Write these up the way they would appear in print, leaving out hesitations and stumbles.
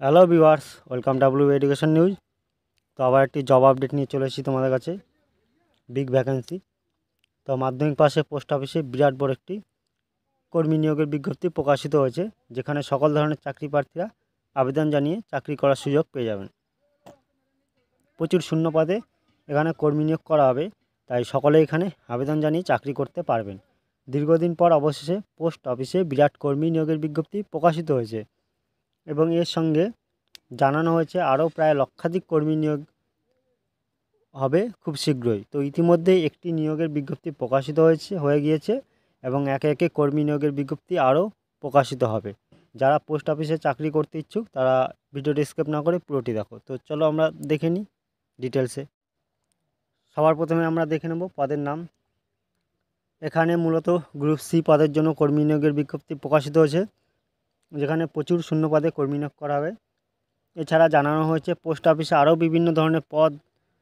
Hello viewers, welcome W education news. তো আবার একটি জব আপডেট নিয়ে চলে এসেছি তোমাদের কাছে। Big vacancy. তো মাধ্যমিক পাশে পোস্ট অফিসে বিরাট বড় একটি কর্মী নিয়োগের বিজ্ঞপ্তি প্রকাশিত হয়েছে, যেখানে সকল ধরনের চাকরি প্রার্থীরা আবেদন জানিয়ে চাকরি করার সুযোগ পেয়ে যাবেন। প্রচুর শূন্য পদে এখানে কর্মী নিয়োগ করা হবে, তাই সকলে এখানে আবেদন জানিয়ে চাকরি করতে পারবেন। দীর্ঘদিন পর অবশেষে পোস্ট অফিসে বিরাট কর্মী নিয়োগের বিজ্ঞপ্তি প্রকাশিত হয়েছে এবং এর সঙ্গে জানানো হয়েছে আরও প্রায় লক্ষাধিক কর্মী নিয়োগ হবে খুব শীঘ্রই। তো ইতিমধ্যেই একটি নিয়োগের বিজ্ঞপ্তি প্রকাশিত হয়ে গিয়েছে এবং একে একে কর্মী নিয়োগের বিজ্ঞপ্তি আরও প্রকাশিত হবে। যারা পোস্ট অফিসে চাকরি করতে ইচ্ছুক তারা ভিডিওটি স্কিপ না করে পুরোটি দেখো। তো চলো আমরা দেখে নিই ডিটেলসে। সবার প্রথমে আমরা দেখে নেব পদের নাম। এখানে মূলত গ্রুপ সি পদের জন্য কর্মী নিয়োগের বিজ্ঞপ্তি প্রকাশিত হয়েছে, যেখানে প্রচুর শূন্য পদে কর্মী নিয়োগ করা হবে। এছাড়া জানানো হয়েছে পোস্ট অফিসে আরও বিভিন্ন ধরনের পদ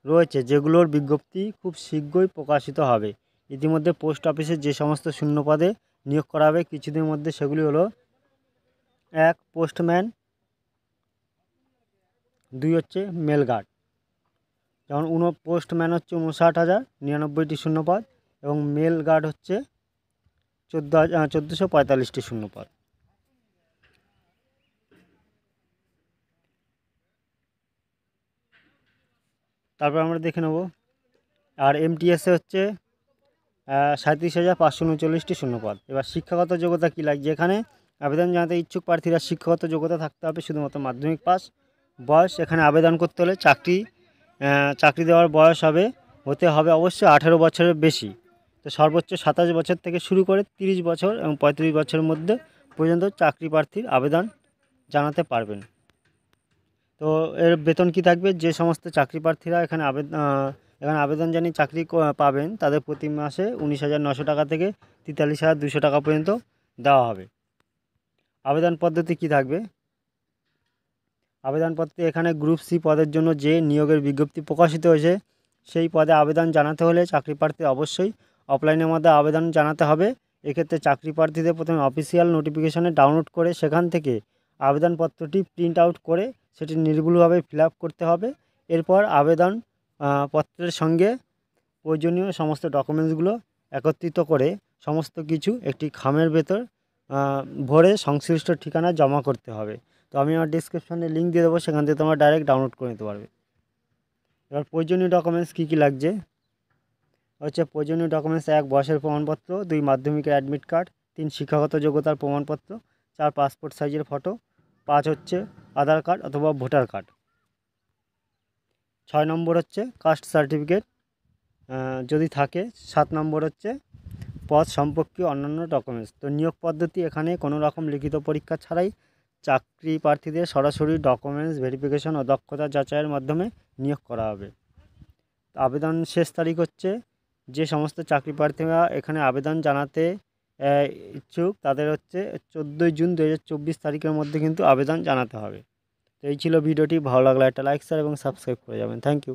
রয়েছে, যেগুলোর বিজ্ঞপ্তি খুব শীঘ্রই প্রকাশিত হবে। ইতিমধ্যে পোস্ট অফিসে যে সমস্ত শূন্য পদে নিয়োগ করা হবে কিছুদিনের মধ্যে সেগুলি হলো: 1 পোস্টম্যান, 2 হচ্ছে মেল গার্ড। যেমন পোস্টম্যান হচ্ছে 59,099টি শূন্য পদ এবং মেল গার্ড হচ্ছে 1445টি শূন্য পদ। তারপর আমরা দেখে নেব আর এমটিএসে হচ্ছে 37,539টি শূন্যপদ। এবার শিক্ষাগত যোগ্যতা কী লাগছে এখানে? আবেদন জানাতে ইচ্ছুক প্রার্থীরা শিক্ষাগত যোগ্যতা থাকতে হবে শুধুমাত্র মাধ্যমিক পাস। বয়স এখানে আবেদন করতে হলে চাকরি দেওয়ার বয়স হতে হবে অবশ্যই 18 বছরের বেশি। তো সর্বোচ্চ 27 বছর থেকে শুরু করে 30 বছর এবং 35 বছরের মধ্যে পর্যন্ত চাকরি প্রার্থীর আবেদন জানাতে পারবেন। তো এর বেতন কী থাকবে? যে সমস্ত চাকরি প্রার্থীরা এখানে আবেদন জানিয়ে চাকরি পাবেন তাদের প্রতি মাসে 19,900 টাকা থেকে 43,200 টাকা পর্যন্ত দেওয়া হবে। আবেদন পদ্ধতি কী থাকবে? আবেদন পত্রে এখানে গ্রুপ সি পদের জন্য যে নিয়োগের বিজ্ঞপ্তি প্রকাশিত হয়েছে সেই পদে আবেদন জানাতে হলে চাকরি প্রার্থী অবশ্যই অফলাইনের মধ্যে আবেদন জানাতে হবে। এক্ষেত্রে চাকরি প্রার্থীদের প্রথমে অফিসিয়াল নোটিফিকেশনে ডাউনলোড করে সেখান থেকে আবেদনপত্রটি প্রিন্ট আউট করে সেটি নির্ভুলভাবে ফিল আপ করতে হবে। এরপর আবেদন পত্রের সঙ্গে প্রয়োজনীয় সমস্ত ডকুমেন্টসগুলো একত্রিত করে সমস্ত কিছু একটি খামের ভেতর ভরে সংশ্লিষ্ট ঠিকানায় জমা করতে হবে। তো আমি আমার ডিসক্রিপশনে লিঙ্ক দিয়ে দেবো, সেখান থেকে তোমরা ডাইরেক্ট ডাউনলোড করে নিতে পারবে। এবার প্রয়োজনীয় ডকুমেন্টস কী কী লাগছে হচ্ছে: প্রয়োজনীয় ডকুমেন্টস: 1 বয়সের প্রমাণপত্র, 2 মাধ্যমিকের অ্যাডমিট কার্ড, 3 শিক্ষাগত যোগ্যতার প্রমাণপত্র, 4 পাসপোর্ট সাইজের ফটো, 5 হচ্ছে আধার কার্ড অথবা ভোটার কার্ড, 6 নম্বর হচ্ছে কাস্ট সার্টিফিকেট যদি থাকে, 7 নম্বর হচ্ছে পদ সম্পর্কীয় অন্যান্য ডকুমেন্টস। তো নিয়োগ পদ্ধতি এখানে কোনো রকম লিখিত পরীক্ষা ছাড়াই চাকরি প্রার্থীদের সরাসরি ডকুমেন্টস ভেরিফিকেশন ও দক্ষতা যাচাইয়ের মাধ্যমে নিয়োগ করা হবে। আবেদন শেষ তারিখ হচ্ছে, যে সমস্ত চাকরি প্রার্থীরা এখানে আবেদন জানাতে ইচ্ছুক তাদের হচ্ছে 14 জুন 2024 তারিখের মধ্যে কিন্তু আবেদন জানাতে হবে। তো এই ছিল ভিডিওটি। ভালো লাগলে একটা লাইক, শেয়ার এবং সাবস্ক্রাইব করে যাবেন। Thank you.